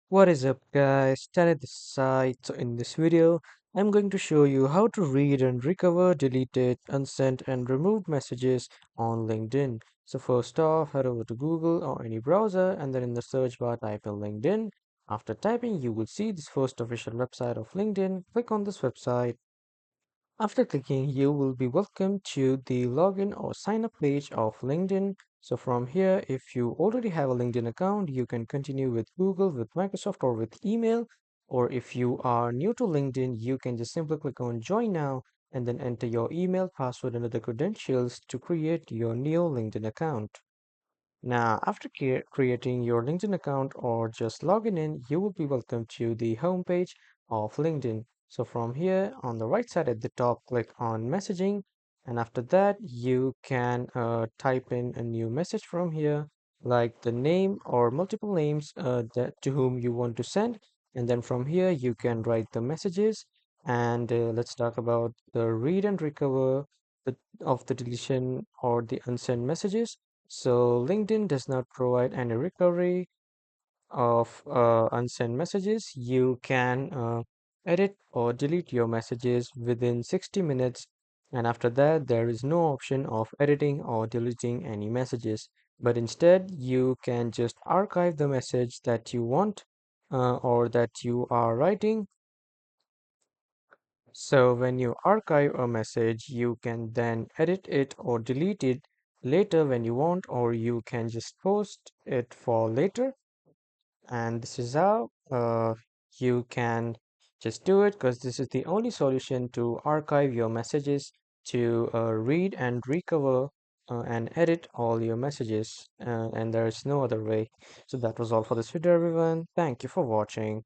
What is up, guys? Tanit this side. So in this video, I'm going to show you how to read and recover deleted, unsent, and removed messages on LinkedIn. So first off, head over to Google or any browser, and then in the search bar, type in LinkedIn. After typing, you will see this first official website of LinkedIn. Click on this website. After clicking, you will be welcomed to the login or sign up page of LinkedIn. So from here, if you already have a LinkedIn account, you can continue with Google, with Microsoft, or with email. Or if you are new to LinkedIn, you can just simply click on join now and then enter your email, password, and other credentials to create your new LinkedIn account. Now, after creating your LinkedIn account or just logging in, you will be welcome to the homepage of LinkedIn. So from here on the right side at the top, click on messaging. And after that, you can type in a new message from here, like the name or multiple names that to whom you want to send. And then from here, you can write the messages. And let's talk about the read and recover of the deletion or the unsent messages. So LinkedIn does not provide any recovery of unsent messages. You can edit or delete your messages within 60 minutes. And after that, there is no option of editing or deleting any messages. But instead, you can just archive the message that you want or that you are writing. So when you archive a message, you can then edit it or delete it later when you want, or you can just post it for later. And this is how you can just do it, because this is the only solution to archive your messages, to read and recover and edit all your messages. And there is no other way. So that was all for this video, everyone. Thank you for watching.